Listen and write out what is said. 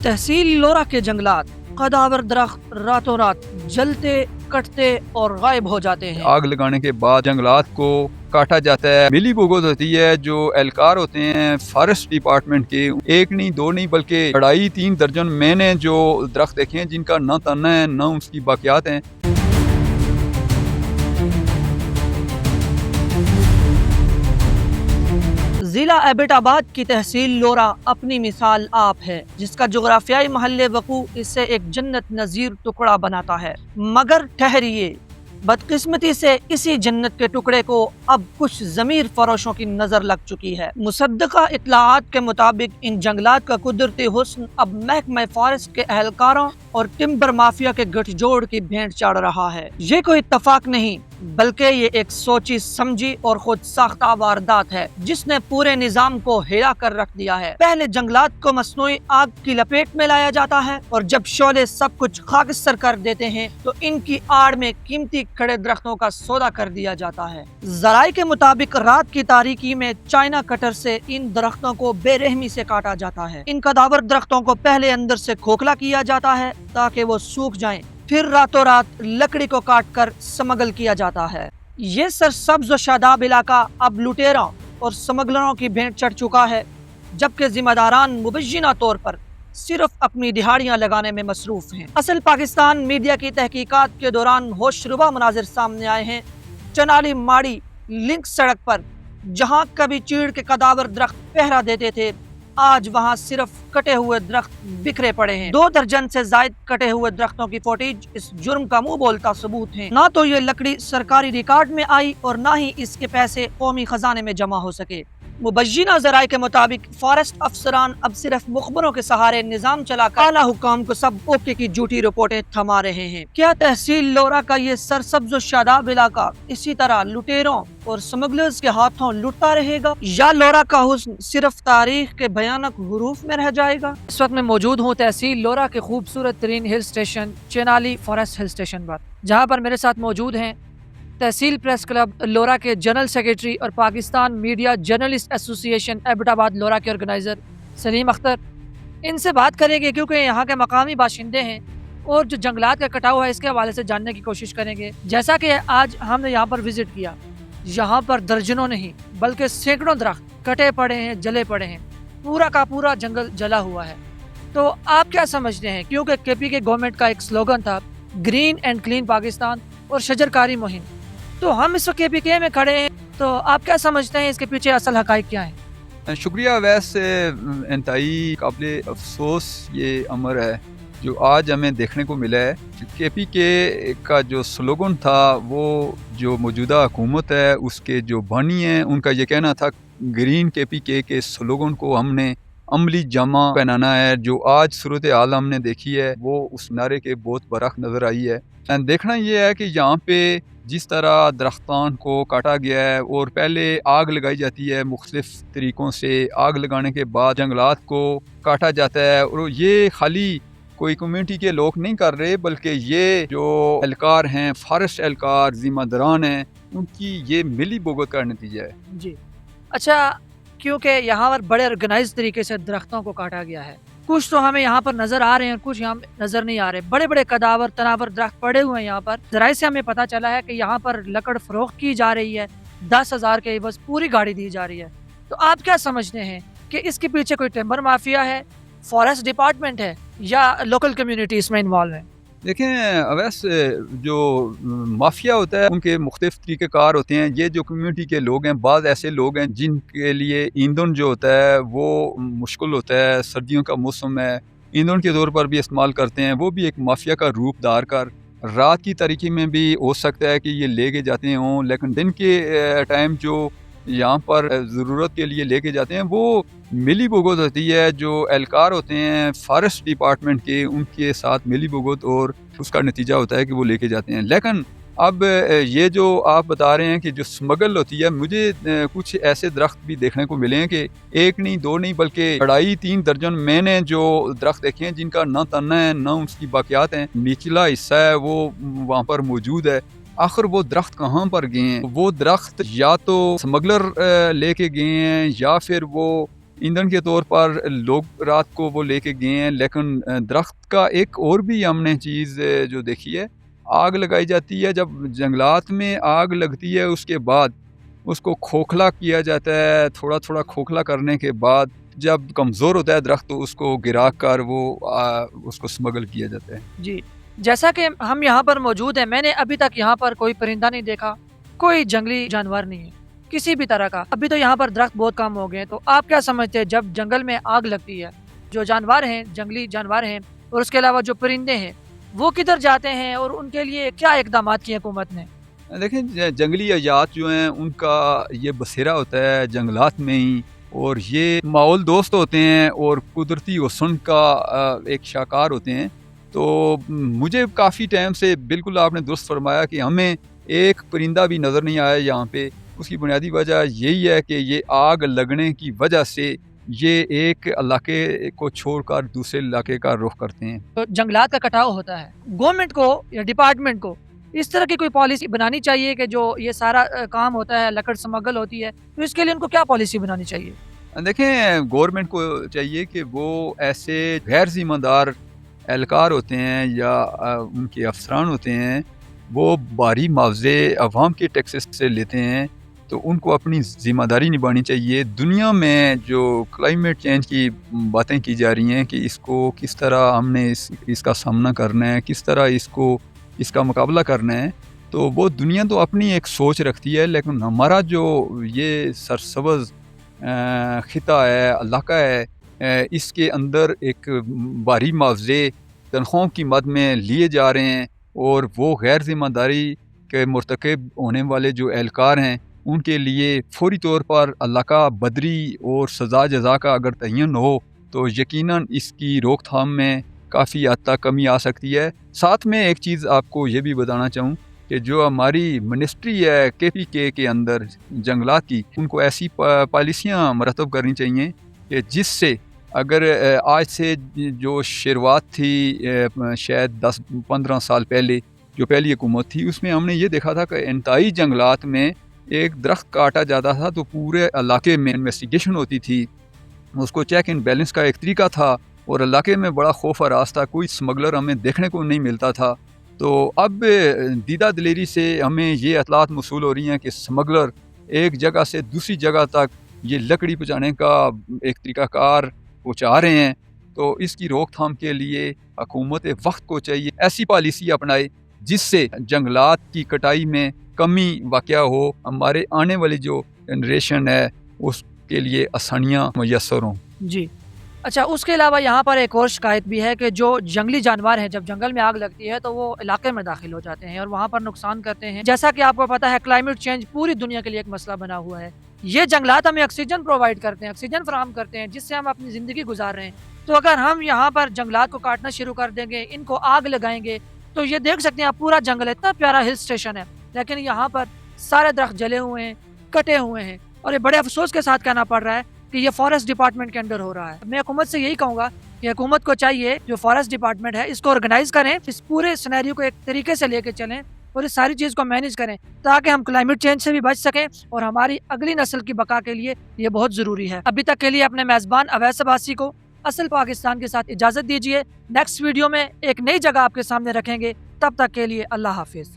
तहसील लोरा के जंगलात कदावर दरख्त रातों रात जलते कटते और गायब हो जाते हैं। आग लगाने के बाद जंगलात को काटा जाता है। मिली भुगत होती है। जो एहलकार होते हैं फॉरेस्ट डिपार्टमेंट के, एक नहीं दो नहीं बल्कि 2.5-3 दर्जन मैंने जो दरख्त देखे हैं जिनका न तना है न उसकी बाकियात हैं। जिला एबटाबाद की तहसील लोरा अपनी मिसाल आप है, जिसका जोग्राफियाई महल्ले वकू इससे एक जन्नत नज़ीर टुकड़ा बनाता है। मगर ठहरिए, बदकिस्मती से इसी जन्नत के टुकड़े को अब कुछ ज़मीर फरोशों की नज़र लग चुकी है। मुसद्दका इत्तलाआत के मुताबिक इन जंगलात का कुदरती हुस्न अब महकमा फॉरेस्ट के एहलकारों और टिम्बर माफिया के गठजोड़ की भेंट चढ़ रहा है। ये कोई इत्तफाक नहीं बल्कि ये एक सोची समझी और खुद साख्ता वारदात है जिसने पूरे निजाम को हिला कर रख दिया है। पहले जंगलात को मसनूई आग की लपेट में लाया जाता है और जब शोले सब कुछ खाकस्तर कर देते हैं तो इनकी आड़ में कीमती खड़े दरख्तों का सौदा कर दिया जाता है। जराये के मुताबिक रात की तारीकी में चाइना कटर से इन दरख्तों को बेरहमी से काटा जाता है। इन कदावर दरख्तों को पहले अंदर से खोखला किया जाता है ताकि वो सूख जाएं। फिर रातों रात लकड़ी को काट कर स्मगल किया जाता है। ये सरसब्ज और शादाब इलाका अब लुटेरों और स्मगलरों की भेंट चढ़ चुका है, जबकि जिम्मेदारान मुबय्यना तौर पर सिर्फ अपनी दिहाड़ियां लगाने में मसरूफ हैं। असल पाकिस्तान मीडिया की तहकीकात के दौरान होशरुबा मनाजिर सामने आए हैं। चनाली माड़ी लिंक सड़क पर जहां कभी चीड़ के कदावर दरख्त पहरा देते थे, आज वहां सिर्फ कटे हुए दरख्त बिखरे पड़े हैं। 2 दर्जन से जायद कटे हुए दरख्तों की फुटेज इस जुर्म का मुंह बोलता सबूत है। ना तो ये लकड़ी सरकारी रिकॉर्ड में आई और ना ही इसके पैसे कौमी खजाने में जमा हो सके। मुबय्यना ज़राए के मुताबिक फॉरेस्ट अफसरान अब सिर्फ मुखबरों के सहारे निजाम चलाकर आला हुकाम को सब ओके की झूठी रिपोर्टें थमा रहे हैं। क्या तहसील लोरा का ये सरसब्ज और शादाब इलाका इसी तरह लुटेरों और स्मगलर्स के हाथों लुटता रहेगा, या लोरा का हुस्न सिर्फ तारीख के भयानक हुरूफ में रह जाएगा? इस वक्त मैं मौजूद हूँ तहसील लोरा के खूबसूरत तरीन hill station Chenali forest hill station पर, जहाँ पर मेरे साथ मौजूद हैं तहसील प्रेस क्लब लोरा के जनरल सेक्रेटरी और Pakistan media journalist association Abbottabad Lora के ऑर्गेनाइज़र सलीम अख्तर। इनसे बात करेंगे क्योंकि यहाँ के मकामी बाशिंदे हैं और जो जंगलात का कटाव है इसके हवाले से जानने की कोशिश करेंगे। जैसा कि आज हमने यहाँ पर विज़िट किया, यहाँ पर दर्जनों नहीं बल्कि सैकड़ों दरख्त कटे पड़े हैं, जले पड़े हैं, पूरा का पूरा जंगल जला हुआ है। तो आप क्या समझते हैं, क्योंकि केपी के गवर्नमेंट का एक स्लोगन था ग्रीन एंड क्लीन पाकिस्तान और शजरकारी मुहिम, तो हम इस वक्त केपीके में खड़े हैं, तो आप क्या समझते हैं इसके पीछे असल हकाइक क्या है? शुक्रिया। वैसे इंतहाई काबिल अफसोस ये अमर है जो आज हमें देखने को मिला है। केपीके का जो स्लोगन था वो जो मौजूदा हुकूमत है उसके जो बानी हैं उनका ये कहना था ग्रीन केपीके के स्लोगन को हमने अमली जामा पहनाना है। जो आज सूरत हाल हमने देखी है वो उस नारे के बहुत बरख नज़र आई है। देखना ये है कि यहाँ पे जिस तरह दरख्तान को काटा गया है और पहले आग लगाई जाती है, मुख्तलिफ तरीक़ों से आग लगाने के बाद जंगलात को काटा जाता है, और ये खाली कोई कम्युनिटी के लोग नहीं कर रहे बल्कि ये जो एहलकार हैं, फॉरेस्ट एहलकार ज़िम्मेदारान हैं, उनकी ये मिली भुगत का नतीजा है। जी अच्छा, क्योंकि यहाँ पर बड़े ऑर्गेनाइज तरीके से दरख्तों को काटा गया है, कुछ तो हमें यहाँ पर नजर आ रहे हैं और कुछ यहाँ नजर नहीं आ रहे। बड़े बड़े कदावर तनावर दरख्त पड़े हुए हैं यहाँ पर। जराये से हमें पता चला है कि यहाँ पर लकड़ फरोख्त की जा रही है, 10,000 के बस पूरी गाड़ी दी जा रही है। तो आप क्या समझते हैं कि इसके पीछे कोई टिम्बर माफिया है, फॉरेस्ट डिपार्टमेंट है, या लोकल कम्युनिटी इसमें इन्वॉल्व है? देखें, वैसे जो माफिया होता है उनके मुख्तलिफ तरीक़ेकार होते हैं। ये जो कम्युनिटी के लोग हैं, बाद ऐसे लोग हैं जिनके लिए ईंधन जो होता है वो मुश्किल होता है, सर्दियों का मौसम है, ईंधन के तौर पर भी इस्तेमाल करते हैं। वो भी एक माफिया का रूप धार कर रात की तारीकी में भी हो सकता है कि ये लेके जाते हों, लेकिन दिन के टाइम जो यहाँ पर ज़रूरत के लिए लेके जाते हैं वो मिली भुगत होती है। जो एहलकार होते हैं फॉरेस्ट डिपार्टमेंट के, उनके साथ मिली भुगत और उसका नतीजा होता है कि वो लेके जाते हैं। लेकिन अब ये जो आप बता रहे हैं कि जो स्मगल होती है, मुझे कुछ ऐसे दरख्त भी देखने को मिले हैं कि एक नहीं दो नहीं बल्कि 2.5-3 दर्जन मैंने जो दरख्त देखे हैं जिनका न तना है न उसकी बाकियात हैं, निचला हिस्सा है वो वहाँ पर मौजूद है। आखिर वो दरख्त कहाँ पर गए हैं? वो दरख्त या तो स्मगलर लेके गए हैं या फिर वो ایندھن کے طور پر لوگ رات کو وہ لے کے گئے ہیں، لیکن درخت کا ایک اور بھی ہم نے چیز جو دیکھی ہے، آگ لگائی جاتی ہے. جب جنگلات میں آگ لگتی ہے اس کے بعد اس کو کھوکھلا کیا جاتا ہے. تھوڑا تھوڑا کھوکھلا کرنے کے بعد جب کمزور ہوتا ہے درخت تو اس کو گرا کر وہ اس کو اسمگل کیا جاتا ہے. جی، جیسا کہ ہم یہاں پر موجود ہیں، میں نے ابھی تک یہاں پر کوئی پرندہ نہیں دیکھا، کوئی جنگلی جانور نہیں ہے کسی بھی طرح کا. ابھی تو یہاں پر درخت بہت کم ہو گئے ہیں. تو آپ کیا سمجھتے ہیں جب جنگل میں آگ لگتی ہے، جو جانور ہیں، جنگلی جانور ہیں، اور اس کے علاوہ جو پرندے ہیں، وہ کدھر جاتے ہیں اور ان کے لیے کیا اقدامات کیے حکومت نے؟ دیکھیں جنگلی حیات جو ہیں ان کا یہ بسیرا ہوتا ہے جنگلات میں ہی، اور یہ ماحول دوست ہوتے ہیں اور قدرتی حسن کا ایک شاہکار ہوتے ہیں. تو مجھے کافی ٹائم سے بالکل آپ نے درست فرمایا کہ ہمیں ایک پرندہ بھی نظر نہیں آیا یہاں پہ. اس کی بنیادی وجہ یہی ہے کہ یہ آگ لگنے کی وجہ سے یہ ایک علاقے کو چھوڑ کر دوسرے علاقے کا رخ کرتے ہیں. تو جنگلات کا کٹاؤ ہوتا ہے، گورنمنٹ کو یا ڈپارٹمنٹ کو اس طرح کی کوئی پالیسی بنانی چاہیے کہ جو یہ سارا کام ہوتا ہے، لکڑ سمگل ہوتی ہے، تو اس کے لیے ان کو کیا پالیسی بنانی چاہیے؟ دیکھیں گورنمنٹ کو چاہیے کہ وہ ایسے غیر ذمہ دار اہلکار ہوتے ہیں یا ان کے افسران ہوتے ہیں، وہ بھاری معاوضے عوام کے ٹیکسز سے لیتے ہیں، تو ان کو اپنی ذمہ داری نبھانی چاہیے. دنیا میں جو کلائمیٹ چینج کی باتیں کی جا رہی ہیں کہ اس کو کس طرح ہم نے اس کا سامنا کرنا ہے، کس طرح اس کا مقابلہ کرنا ہے، تو وہ دنیا تو اپنی ایک سوچ رکھتی ہے، لیکن ہمارا جو یہ سرسبز خطہ ہے، علاقہ ہے، اس کے اندر ایک بھاری معاوضے تنخواہوں کی مد میں لیے جا رہے ہیں، اور وہ غیر ذمہ داری کے مرتکب ہونے والے جو اہلکار ہیں ان کے لیے فوری طور پر علاقہ بدری اور سزا جزا کا اگر تعین ہو تو یقیناً اس کی روک تھام میں کافی حد تک کمی آ سکتی ہے. ساتھ میں ایک چیز آپ کو یہ بھی بتانا چاہوں کہ جو ہماری منسٹری ہے KPK کے اندر جنگلات کی، ان کو ایسی پالیسیاں مرتب کرنی چاہیے کہ جس سے اگر آج سے جو شروعات تھی شاید 10-15 سال پہلے جو پہلی حکومت تھی، اس میں ہم نے یہ دیکھا تھا کہ انتہائی جنگلات میں ایک درخت کاٹا جاتا تھا تو پورے علاقے میں انویسٹیگیشن ہوتی تھی، اس کو چیک اینڈ بیلنس کا ایک طریقہ تھا، اور علاقے میں بڑا خوف آراز تھا، کوئی اسمگلر ہمیں دیکھنے کو نہیں ملتا تھا. تو اب دیدہ دلیری سے ہمیں یہ اطلاعات موصول ہو رہی ہیں کہ اسمگلر ایک جگہ سے دوسری جگہ تک یہ لکڑی پہنچانے کا ایک طریقہ کار پہنچا رہے ہیں. تو اس کی روک تھام کے لیے حکومت وقت کو چاہیے ایسی پالیسی اپنائے جس سے جنگلات کی کٹائی میں کمی واقع ہو، ہمارے آنے والی جو جنریشن ہے اس کے لیے آسانیاں میسر ہوں. جی اچھا، اس کے علاوہ یہاں پر ایک اور شکایت بھی ہے کہ جو جنگلی جانور ہیں جب جنگل میں آگ لگتی ہے تو وہ علاقے میں داخل ہو جاتے ہیں اور وہاں پر نقصان کرتے ہیں. جیسا کہ آپ کو پتہ ہے کلائمیٹ چینج پوری دنیا کے لیے ایک مسئلہ بنا ہوا ہے. یہ جنگلات ہمیں آکسیجن پرووائڈ کرتے ہیں، آکسیجن فراہم کرتے ہیں جس سے ہم اپنی زندگی گزار رہے ہیں. تو اگر ہم یہاں پر جنگلات کو کاٹنا شروع کر دیں گے، ان کو آگ لگائیں گے، تو یہ دیکھ سکتے ہیں آپ پورا جنگل اتنا پیارا ہل اسٹیشن ہے، لیکن یہاں پر سارے درخت جلے ہوئے ہیں، کٹے ہوئے ہیں، اور یہ بڑے افسوس کے ساتھ کہنا پڑ رہا ہے کہ یہ فارسٹ ڈپارٹمنٹ کے انڈر ہو رہا ہے. میں حکومت سے یہی کہوں گا کہ حکومت کو چاہیے جو فارسٹ ڈپارٹمنٹ ہے اس کو آرگنائز کریں، اس پورے سینیریو کو ایک طریقے سے لے کے چلیں اور اس ساری چیز کو مینیج کریں تاکہ ہم کلائمیٹ چینج سے بھی بچ سکیں، اور ہماری اگلی نسل کی بقا کے لیے یہ بہت ضروری ہے. ابھی تک کے لیے اپنے میزبان اویس عباسی کو اصل پاکستان کے ساتھ اجازت دیجیے. نیکسٹ ویڈیو میں ایک نئی جگہ آپ کے سامنے رکھیں گے، تب تک کے لیے اللہ حافظ.